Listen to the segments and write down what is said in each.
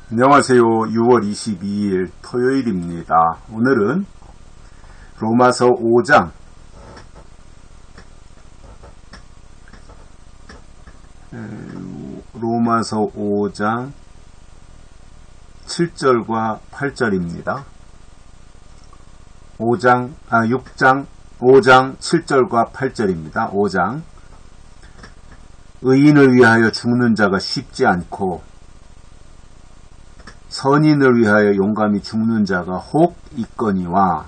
안녕하세요. 6월 22일 토요일입니다. 오늘은 로마서 5장 로마서 5장 7절과 8절입니다. 5장 7절과 8절입니다. 5장 의인을 위하여 죽는 자가 쉽지 않고 선인을 위하여 용감히 죽는 자가 혹 있거니와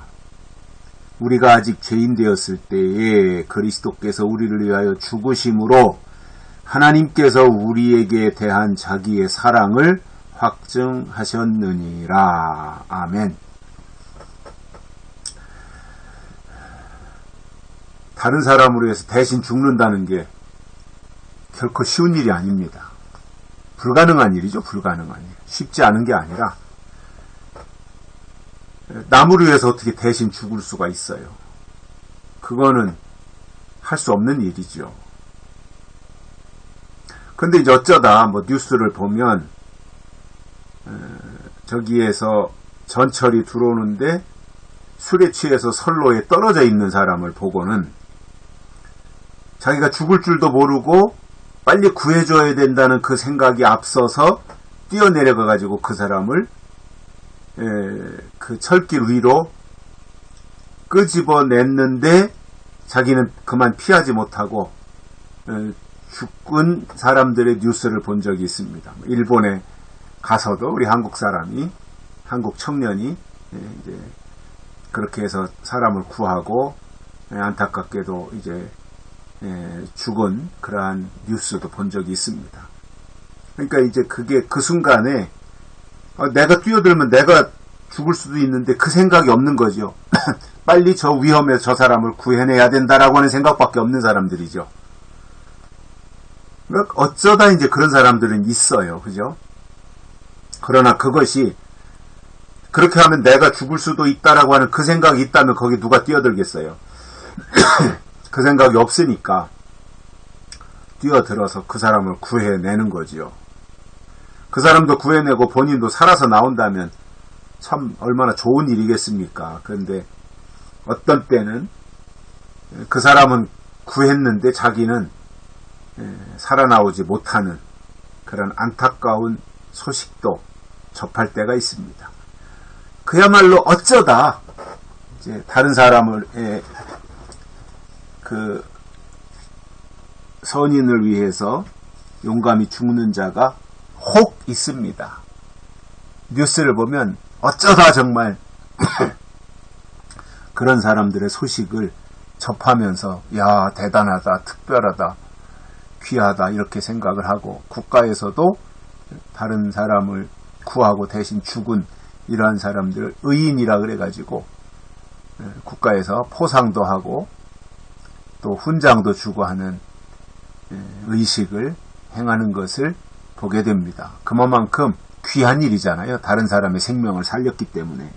우리가 아직 죄인 되었을 때에 그리스도께서 우리를 위하여 죽으심으로 하나님께서 우리에게 대한 자기의 사랑을 확증하셨느니라. 아멘. 다른 사람으로 위해서 대신 죽는다는 게 결코 쉬운 일이 아닙니다. 불가능한 일이죠. 불가능한 일. 쉽지 않은 게 아니라 남을 위해서 어떻게 대신 죽을 수가 있어요. 그거는 할 수 없는 일이죠. 근데 이제 어쩌다 뉴스를 보면 저기에서 전철이 들어오는데 술에 취해서 선로에 떨어져 있는 사람을 보고는 자기가 죽을 줄도 모르고 빨리 구해줘야 된다는 그 생각이 앞서서 뛰어내려가 가지고 그 사람을 그 철길 위로 끄집어냈는데 자기는 그만 피하지 못하고 죽은 사람들의 뉴스를 본 적이 있습니다. 일본에 가서도 우리 한국 사람이, 한국 청년이 이제 그렇게 해서 사람을 구하고 안타깝게도 이제 죽은 그러한 뉴스도 본 적이 있습니다. 그러니까 이제 그게 그 순간에 내가 뛰어들면 내가 죽을 수도 있는데 그 생각이 없는 거죠. 빨리 저 위험에서 저 사람을 구해내야 된다라고 하는 생각밖에 없는 사람들이죠. 그러니까 어쩌다 이제 그런 사람들은 있어요. 그죠? 그러나 그것이 그렇게 하면 내가 죽을 수도 있다라고 하는 그 생각이 있다면 거기 누가 뛰어들겠어요? 그 생각이 없으니까 뛰어들어서 그 사람을 구해내는 거지요. 그 사람도 구해내고 본인도 살아서 나온다면 참 얼마나 좋은 일이겠습니까? 그런데 어떤 때는 그 사람은 구했는데 자기는 살아나오지 못하는 그런 안타까운 소식도 접할 때가 있습니다. 그야말로 어쩌다 이제 다른 사람을 그 선인을 위해서 용감히 죽는 자가 혹 있습니다. 뉴스를 보면 어쩌다 정말 그런 사람들의 소식을 접하면서 야, 대단하다, 특별하다, 귀하다 이렇게 생각을 하고 국가에서도 다른 사람을 구하고 대신 죽은 이러한 사람들을 의인이라 그래가지고 국가에서 포상도 하고 또 훈장도 주고 하는 의식을 행하는 것을 보게 됩니다. 그만큼 귀한 일이잖아요. 다른 사람의 생명을 살렸기 때문에.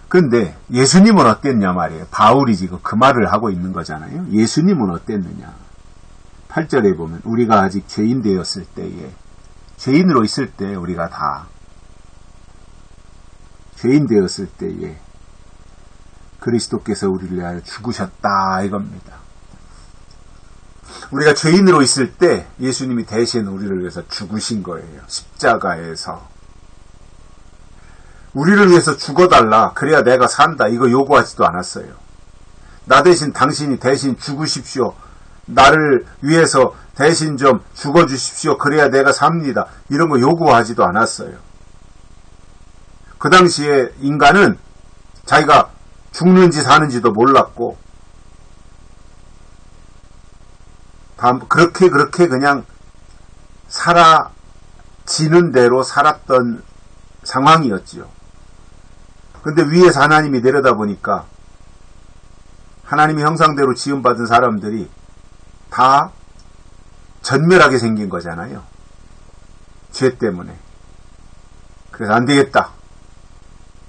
근데 예수님은 어땠냐 말이에요. 바울이 지금 그 말을 하고 있는 거잖아요. 예수님은 어땠느냐. 8절에 보면 우리가 아직 죄인 되었을 때에, 죄인으로 있을 때 우리가 다 죄인 되었을 때에 그리스도께서 우리를 위하여 죽으셨다 이겁니다. 우리가 죄인으로 있을 때 예수님이 대신 우리를 위해서 죽으신 거예요. 십자가에서. 우리를 위해서 죽어달라. 그래야 내가 산다. 이거 요구하지도 않았어요. 나 대신 당신이 대신 죽으십시오. 나를 위해서 대신 좀 죽어주십시오. 그래야 내가 삽니다. 이런 거 요구하지도 않았어요. 그 당시에 인간은 자기가 죽는지 사는지도 몰랐고 그렇게 그냥 살아지는 대로 살았던 상황이었지요. 근데 위에서 하나님이 내려다보니까 하나님의 형상대로 지음받은 사람들이 다 전멸하게 생긴 거잖아요. 죄 때문에. 그래서 안 되겠다.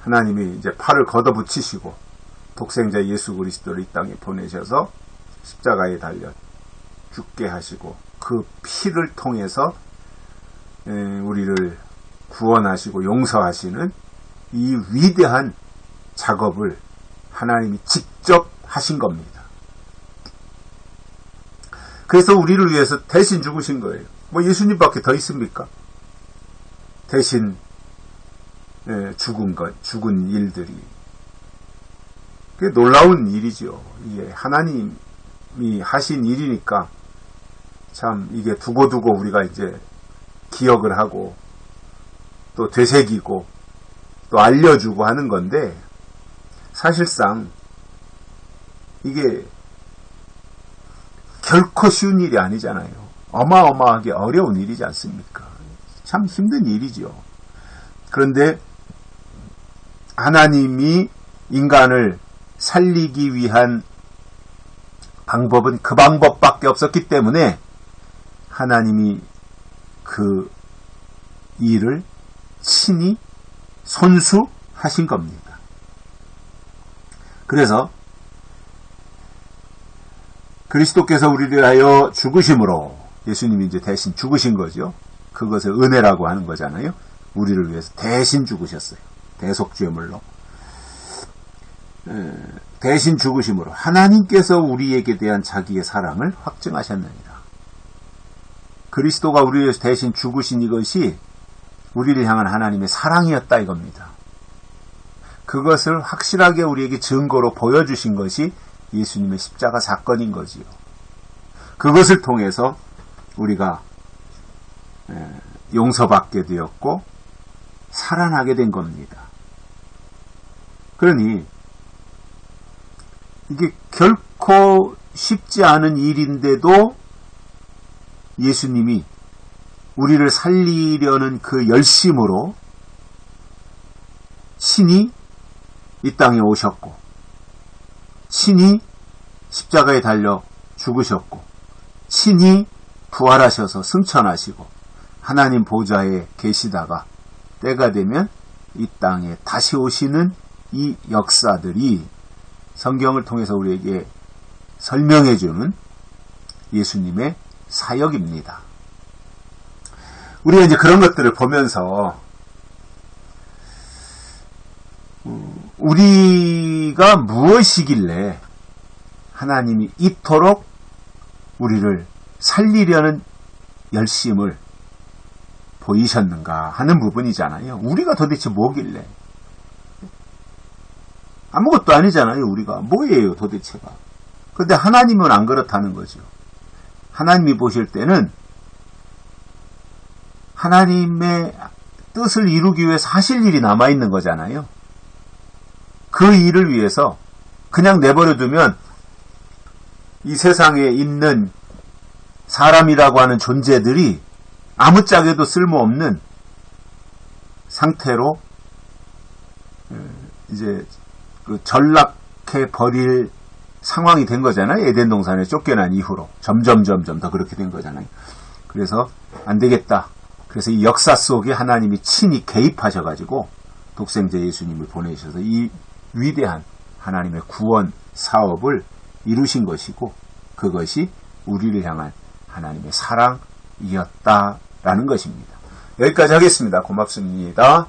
하나님이 이제 팔을 걷어붙이시고 독생자 예수 그리스도를 이 땅에 보내셔서 십자가에 달려 죽게 하시고 그 피를 통해서 우리를 구원하시고 용서하시는 이 위대한 작업을 하나님이 직접 하신 겁니다. 그래서 우리를 위해서 대신 죽으신 거예요. 뭐 예수님밖에 더 있습니까? 대신 죽은 일들이. 그게 놀라운 일이죠. 이게 하나님이 하신 일이니까 참 이게 두고두고 우리가 이제 기억을 하고 또 되새기고 또 알려주고 하는 건데, 사실상 이게 결코 쉬운 일이 아니잖아요. 어마어마하게 어려운 일이지 않습니까? 참 힘든 일이죠. 그런데 하나님이 인간을 살리기 위한 방법은 그 방법밖에 없었기 때문에 하나님이 그 일을 친히 손수하신 겁니다. 그래서 그리스도께서 우리를 위하여 죽으심으로, 예수님이 이제 대신 죽으신 거죠. 그것을 은혜라고 하는 거잖아요. 우리를 위해서 대신 죽으셨어요. 대속죄물로. 대신 죽으심으로 하나님께서 우리에게 대한 자기의 사랑을 확증하셨느니라. 그리스도가 우리를 위해서 대신 죽으신 이것이 우리를 향한 하나님의 사랑이었다 이겁니다. 그것을 확실하게 우리에게 증거로 보여주신 것이 예수님의 십자가 사건인 거지요. 그것을 통해서 우리가 용서받게 되었고 살아나게 된 겁니다. 그러니 이게 결코 쉽지 않은 일인데도 예수님이 우리를 살리려는 그 열심으로 친히 이 땅에 오셨고, 친히 십자가에 달려 죽으셨고, 친히 부활하셔서 승천하시고 하나님 보좌에 계시다가 때가 되면 이 땅에 다시 오시는 이 역사들이 성경을 통해서 우리에게 설명해주는 예수님의 사역입니다. 우리가 이제 그런 것들을 보면서 우리가 무엇이길래 하나님이 이토록 우리를 살리려는 열심을 보이셨는가 하는 부분이잖아요. 우리가 도대체 뭐길래? 아무것도 아니잖아요. 우리가 뭐예요 도대체가. 그런데 하나님은 안 그렇다는 거죠. 하나님이 보실 때는 하나님의 뜻을 이루기 위해서 하실 일이 남아있는 거잖아요. 그 일을 위해서 그냥 내버려두면 이 세상에 있는 사람이라고 하는 존재들이 아무짝에도 쓸모없는 상태로 이제 그 전락해 버릴 상황이 된 거잖아요. 에덴 동산에 쫓겨난 이후로 점점 더 그렇게 된 거잖아요. 그래서 안 되겠다. 그래서 이 역사 속에 하나님이 친히 개입하셔가지고 독생자 예수님을 보내셔서 이 위대한 하나님의 구원 사업을 이루신 것이고, 그것이 우리를 향한 하나님의 사랑이었다라는 것입니다. 여기까지 하겠습니다. 고맙습니다.